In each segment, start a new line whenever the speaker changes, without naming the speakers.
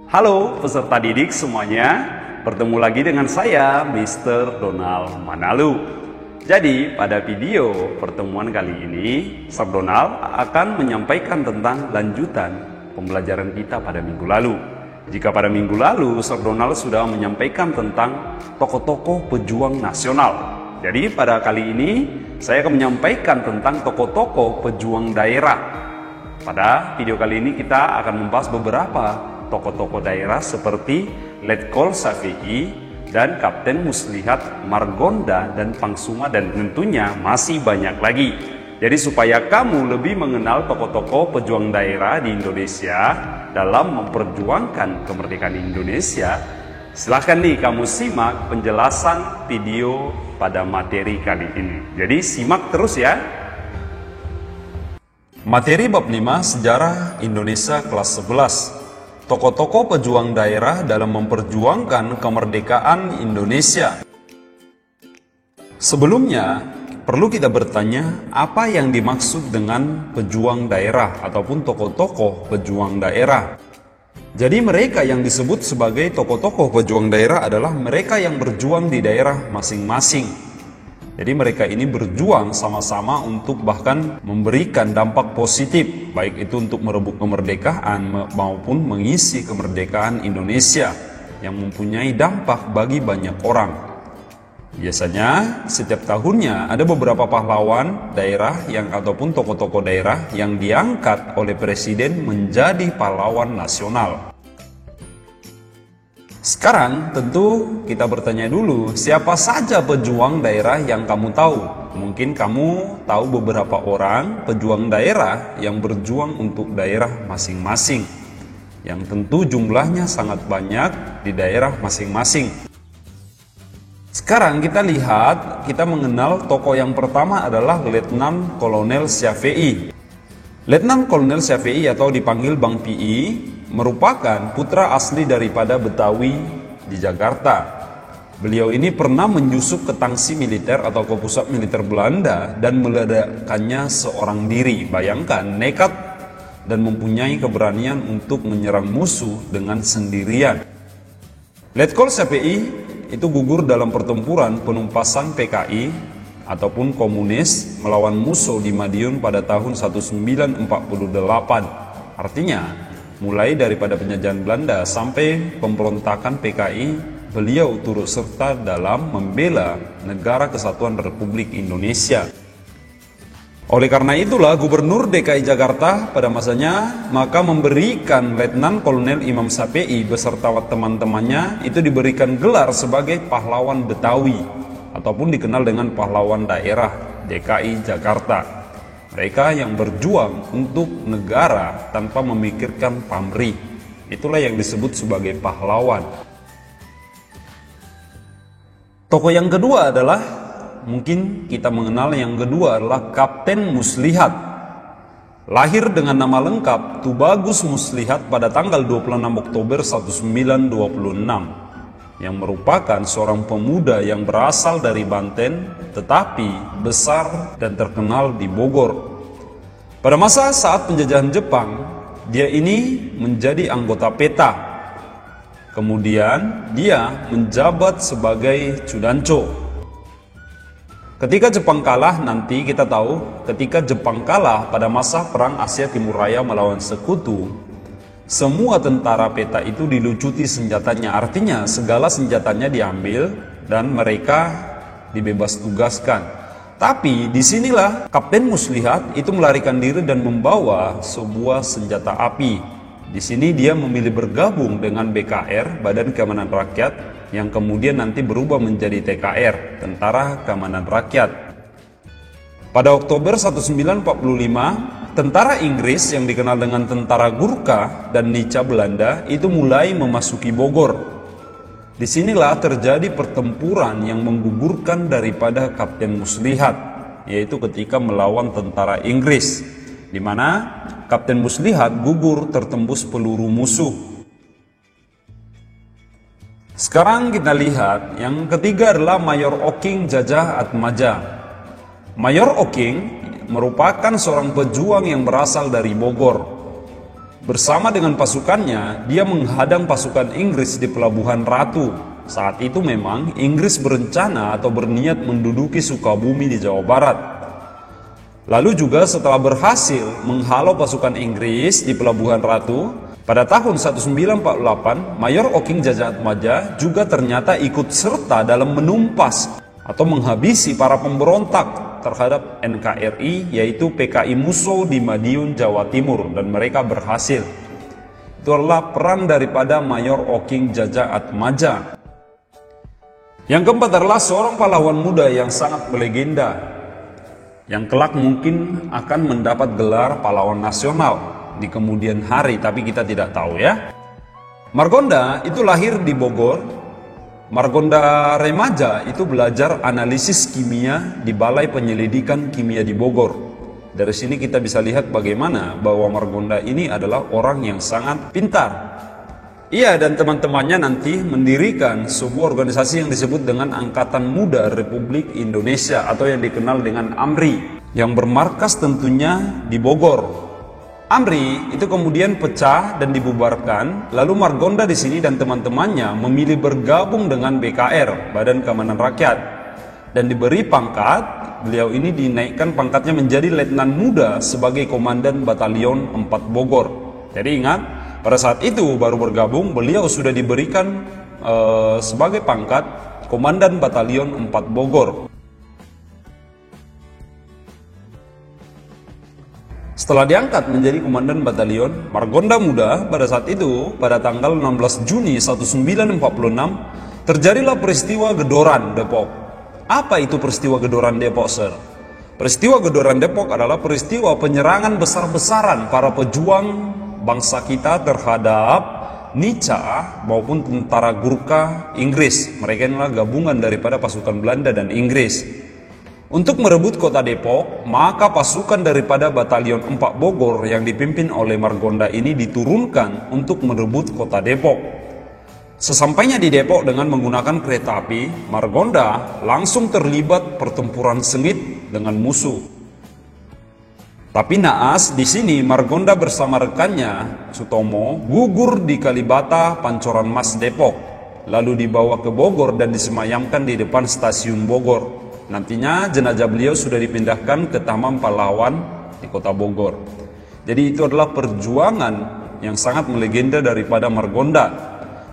Halo peserta didik semuanya, bertemu lagi dengan saya Mr. Donald Manalu. Jadi pada video pertemuan kali ini, Sir Donald akan menyampaikan tentang lanjutan pembelajaran kita pada minggu lalu. Jika pada minggu lalu Sir Donald sudah menyampaikan tentang tokoh-tokoh pejuang nasional, jadi pada kali ini saya akan menyampaikan tentang tokoh-tokoh pejuang daerah. Pada video kali ini kita akan membahas beberapa tokoh-tokoh daerah seperti Letkol Syafi'i dan Kapten Muslihat Margonda dan Pangsuma, dan tentunya masih banyak lagi. Jadi supaya kamu lebih mengenal tokoh-tokoh pejuang daerah di Indonesia dalam memperjuangkan kemerdekaan Indonesia, silahkan nih kamu simak penjelasan video pada materi kali ini. Jadi simak terus ya. Materi bab 5 Sejarah Indonesia kelas 11. Tokoh-tokoh pejuang daerah dalam memperjuangkan kemerdekaan Indonesia. Sebelumnya, perlu kita bertanya apa yang dimaksud dengan pejuang daerah ataupun tokoh-tokoh pejuang daerah. Jadi mereka yang disebut sebagai tokoh-tokoh pejuang daerah adalah mereka yang berjuang di daerah masing-masing. Jadi mereka ini berjuang sama-sama untuk bahkan memberikan dampak positif, baik itu untuk merebut kemerdekaan maupun mengisi kemerdekaan Indonesia yang mempunyai dampak bagi banyak orang. Biasanya setiap tahunnya ada beberapa pahlawan daerah yang ataupun tokoh-tokoh daerah yang diangkat oleh presiden menjadi pahlawan nasional. Sekarang tentu kita bertanya dulu, siapa saja pejuang daerah yang kamu tahu? Mungkin kamu tahu beberapa orang pejuang daerah yang berjuang untuk daerah masing-masing, yang tentu jumlahnya sangat banyak di daerah masing-masing. Sekarang kita lihat, kita mengenal tokoh yang pertama adalah Letnan Kolonel Syafi'i. Letnan Kolonel Syafi'i atau dipanggil Bang Pi merupakan putra asli daripada Betawi di Jakarta. Beliau ini pernah menyusup ke tangsi militer atau ke pusat militer Belanda dan meledakkannya seorang diri. Bayangkan, nekat dan mempunyai keberanian untuk menyerang musuh dengan sendirian. Letkol Syafi'i itu gugur dalam pertempuran penumpasan PKI ataupun komunis melawan musuh di Madiun pada tahun 1948. Artinya, mulai daripada penjajahan Belanda sampai pemberontakan PKI, beliau turut serta dalam membela negara kesatuan Republik Indonesia. Oleh karena itulah Gubernur DKI Jakarta pada masanya maka memberikan Letnan Kolonel Imam Syafi'i beserta teman-temannya itu diberikan gelar sebagai pahlawan Betawi ataupun dikenal dengan pahlawan daerah DKI Jakarta. Mereka yang berjuang untuk negara tanpa memikirkan pamrih. Itulah yang disebut sebagai pahlawan. Tokoh yang kedua adalah, mungkin kita mengenal yang kedua adalah Kapten Muslihat. Lahir dengan nama lengkap Tubagus Muslihat pada tanggal 26 Oktober 1926. Yang merupakan seorang pemuda yang berasal dari Banten tetapi besar dan terkenal di Bogor. Pada masa saat penjajahan Jepang, dia ini menjadi anggota PETA. Kemudian dia menjabat sebagai Cudanco. Ketika Jepang kalah, nanti kita tahu ketika Jepang kalah pada masa Perang Asia Timur Raya melawan Sekutu, semua tentara PETA itu dilucuti senjatanya, artinya segala senjatanya diambil dan mereka dibebas tugaskan. Tapi disinilah Kapten Muslihat itu melarikan diri dan membawa sebuah senjata api. Di sini dia memilih bergabung dengan BKR, Badan Keamanan Rakyat, yang kemudian nanti berubah menjadi TKR, Tentara Keamanan Rakyat. Pada Oktober 1945, tentara Inggris yang dikenal dengan tentara Gurkha dan Nica Belanda itu mulai memasuki Bogor. Disinilah terjadi pertempuran yang menggugurkan daripada Kapten Muslihat, yaitu ketika melawan tentara Inggris, di mana Kapten Muslihat gugur tertembus peluru musuh. Sekarang kita lihat yang ketiga adalah Mayor Oking Jajah Atmaja. Mayor Oking merupakan seorang pejuang yang berasal dari Bogor. Bersama dengan pasukannya, dia menghadang pasukan Inggris di Pelabuhan Ratu. Saat itu memang Inggris berencana atau berniat menduduki Sukabumi di Jawa Barat. Lalu juga setelah berhasil menghalau pasukan Inggris di Pelabuhan Ratu, pada tahun 1948, Mayor Oking Jajatmaja juga ternyata ikut serta dalam menumpas atau menghabisi para pemberontak terhadap NKRI, yaitu PKI Muso di Madiun, Jawa Timur, dan mereka berhasil. Itu adalah peran daripada Mayor Oking Jajatmaja. Yang keempat adalah seorang pahlawan muda yang sangat berlegenda, yang kelak mungkin akan mendapat gelar pahlawan nasional di kemudian hari, tapi kita tidak tahu ya. Margonda itu lahir di Bogor. Margonda remaja itu belajar analisis kimia di Balai Penyelidikan Kimia di Bogor. Dari sini kita bisa lihat bagaimana bahwa Margonda ini adalah orang yang sangat pintar. Ia dan teman-temannya nanti mendirikan sebuah organisasi yang disebut dengan Angkatan Muda Republik Indonesia atau yang dikenal dengan AMRI, yang bermarkas tentunya di Bogor. AMRI itu kemudian pecah dan dibubarkan, lalu Margonda di sini dan teman-temannya memilih bergabung dengan BKR, Badan Keamanan Rakyat, dan diberi pangkat. Beliau ini dinaikkan pangkatnya menjadi Letnan Muda sebagai Komandan Batalion 4 Bogor. Jadi ingat, pada saat itu baru bergabung, beliau sudah diberikan sebagai pangkat Komandan Batalion 4 Bogor. Setelah diangkat menjadi Komandan Batalion, Margonda Muda pada saat itu, pada tanggal 16 Juni 1946, terjadilah peristiwa Gedoran Depok. Apa itu peristiwa Gedoran Depok, Sir? Peristiwa Gedoran Depok adalah peristiwa penyerangan besar-besaran para pejuang bangsa kita terhadap Nica maupun tentara Gurkha Inggris. Mereka adalah gabungan daripada pasukan Belanda dan Inggris. Untuk merebut kota Depok, maka pasukan daripada Batalion 4 Bogor yang dipimpin oleh Margonda ini diturunkan untuk merebut kota Depok. Sesampainya di Depok dengan menggunakan kereta api, Margonda langsung terlibat pertempuran sengit dengan musuh. Tapi naas di sini Margonda bersama rekannya Sutomo gugur di Kalibata, Pancoran Mas, Depok, lalu dibawa ke Bogor dan disemayamkan di depan stasiun Bogor. Nantinya jenazah beliau sudah dipindahkan ke Taman Pahlawan di kota Bogor. Jadi itu adalah perjuangan yang sangat melegenda daripada Margonda.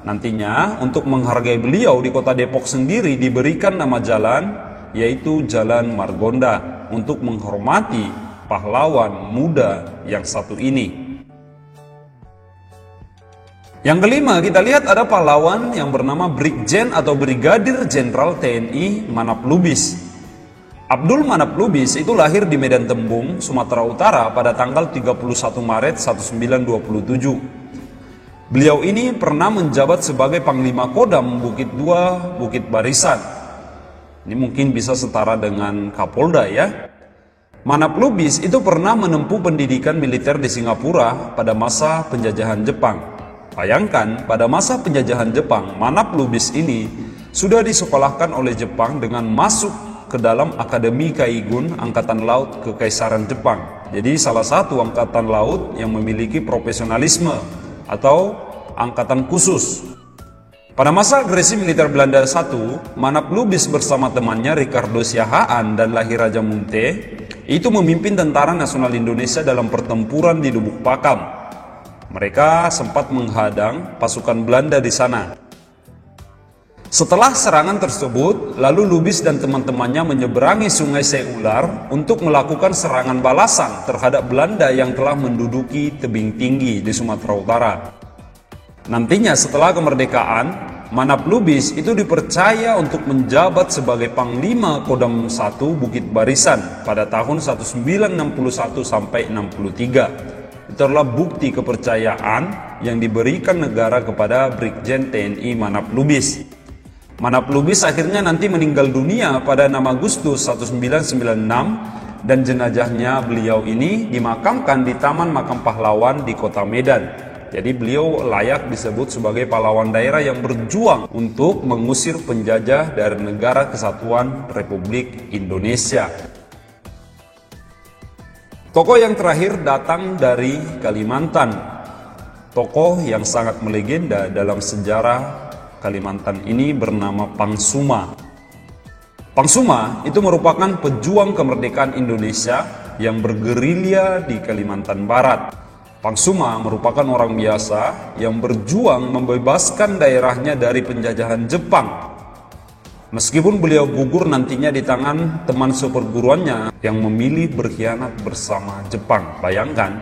Nantinya untuk menghargai beliau di kota Depok sendiri diberikan nama jalan, yaitu Jalan Margonda, untuk menghormati pahlawan muda yang satu ini. Yang kelima, kita lihat ada pahlawan yang bernama Brigjen atau Brigadir Jenderal TNI Manap Lubis. Abdul Manap Lubis itu lahir di Medan Tembung, Sumatera Utara pada tanggal 31 Maret 1927. Beliau ini pernah menjabat sebagai Panglima Kodam Bukit 2 Bukit Barisan. Ini mungkin bisa setara dengan Kapolda ya. Manap Lubis itu pernah menempuh pendidikan militer di Singapura pada masa penjajahan Jepang. Bayangkan, pada masa penjajahan Jepang, Manap Lubis ini sudah disekolahkan oleh Jepang dengan masuk ke dalam Akademi Kaigun Angkatan Laut Kekaisaran Jepang. Jadi salah satu angkatan laut yang memiliki profesionalisme atau angkatan khusus. Pada masa agresi militer Belanda I, Manap Lubis bersama temannya Ricardo Siahaan dan Lahi Raja Munte itu memimpin Tentara Nasional Indonesia dalam pertempuran di Lubuk Pakam. Mereka sempat menghadang pasukan Belanda di sana. Setelah serangan tersebut, lalu Lubis dan teman-temannya menyeberangi Sungai Seular untuk melakukan serangan balasan terhadap Belanda yang telah menduduki tebing tinggi di Sumatera Utara. Nantinya setelah kemerdekaan, Manap Lubis itu dipercaya untuk menjabat sebagai Panglima Kodam 1 Bukit Barisan pada tahun 1961 sampai 63. Itu adalah bukti kepercayaan yang diberikan negara kepada Brigjen TNI Manap Lubis. Manap Lubis akhirnya nanti meninggal dunia pada 6 Agustus 1996 dan jenazahnya beliau ini dimakamkan di Taman Makam Pahlawan di Kota Medan. Jadi beliau layak disebut sebagai pahlawan daerah yang berjuang untuk mengusir penjajah dari Negara Kesatuan Republik Indonesia. Tokoh yang terakhir datang dari Kalimantan. tokoh yang sangat melegenda dalam sejarah Kalimantan ini bernama Pangsuma. Pangsuma itu merupakan pejuang kemerdekaan Indonesia yang bergerilya di Kalimantan Barat. Pangsuma merupakan orang biasa yang berjuang membebaskan daerahnya dari penjajahan Jepang. Meskipun beliau gugur nantinya di tangan teman seperguruannya yang memilih berkhianat bersama Jepang. Bayangkan,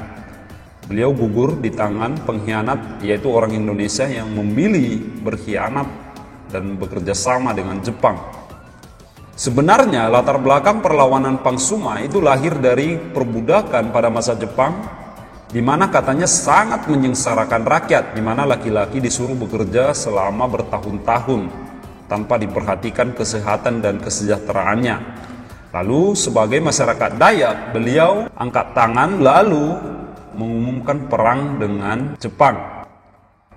beliau gugur di tangan pengkhianat, yaitu orang Indonesia yang memilih berkhianat dan bekerja sama dengan Jepang. Sebenarnya latar belakang perlawanan Pangsuma itu lahir dari perbudakan pada masa Jepang, di mana katanya sangat menyengsarakan rakyat, di mana laki-laki disuruh bekerja selama bertahun-tahun tanpa diperhatikan kesehatan dan kesejahteraannya. Lalu sebagai masyarakat Dayak, beliau angkat tangan lalu mengumumkan perang dengan Jepang.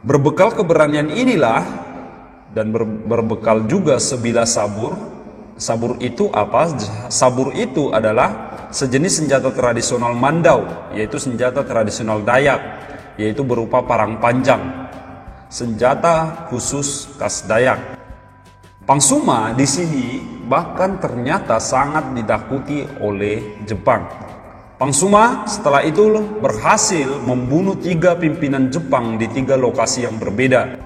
Berbekal keberanian inilah dan berbekal juga sebilah sabur. Sabur itu apa? Sabur itu adalah sejenis senjata tradisional Mandau, yaitu senjata tradisional Dayak, yaitu berupa parang panjang, senjata khusus khas Dayak. Pangsuma di sini bahkan ternyata sangat ditakuti oleh Jepang. Pangsuma setelah itu berhasil membunuh 3 pimpinan Jepang di 3 lokasi yang berbeda.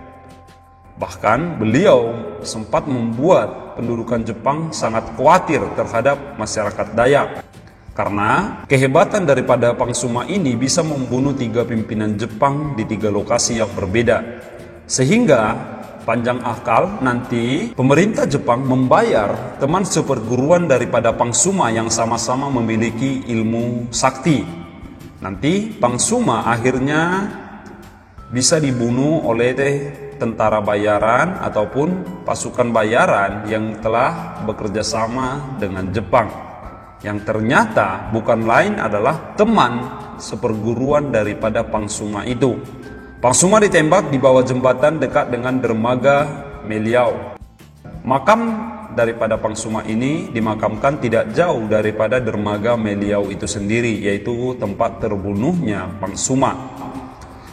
Bahkan beliau sempat membuat pendudukan Jepang sangat khawatir terhadap masyarakat Dayak. Karena kehebatan daripada Pangsuma ini bisa membunuh 3 pimpinan Jepang di 3 lokasi yang berbeda. Sehingga panjang akal nanti pemerintah Jepang membayar teman seperguruan daripada Pangsuma yang sama-sama memiliki ilmu sakti. Nanti Pangsuma akhirnya bisa dibunuh oleh tentara bayaran ataupun pasukan bayaran yang telah bekerja sama dengan Jepang, yang ternyata bukan lain adalah teman seperguruan daripada Pangsuma itu. Pangsuma ditembak di bawah jembatan dekat dengan dermaga Meliau. Makam daripada Pangsuma ini dimakamkan tidak jauh daripada dermaga Meliau itu sendiri, yaitu tempat terbunuhnya Pangsuma.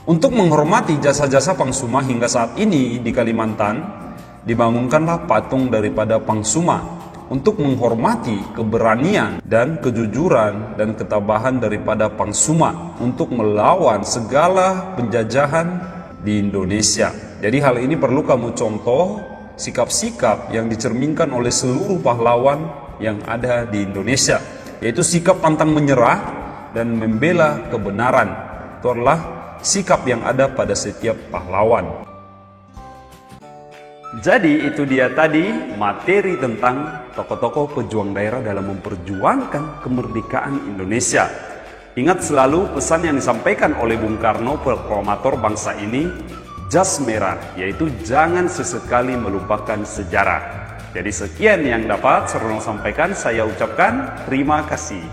Untuk menghormati jasa-jasa Pangsuma hingga saat ini di Kalimantan, dibangunkanlah patung daripada Pangsuma untuk menghormati keberanian dan kejujuran dan ketabahan daripada Pangsuma untuk melawan segala penjajahan di Indonesia. Jadi hal ini perlu kamu contoh sikap-sikap yang dicerminkan oleh seluruh pahlawan yang ada di Indonesia, yaitu sikap pantang menyerah dan membela kebenaran. Itu adalah sikap yang ada pada setiap pahlawan. Jadi itu dia tadi materi tentang tokoh-tokoh pejuang daerah dalam memperjuangkan kemerdekaan Indonesia. Ingat selalu pesan yang disampaikan oleh Bung Karno, proklamator bangsa ini, jas merah, yaitu jangan sesekali melupakan sejarah. Jadi sekian yang dapat Serno sampaikan, saya ucapkan terima kasih.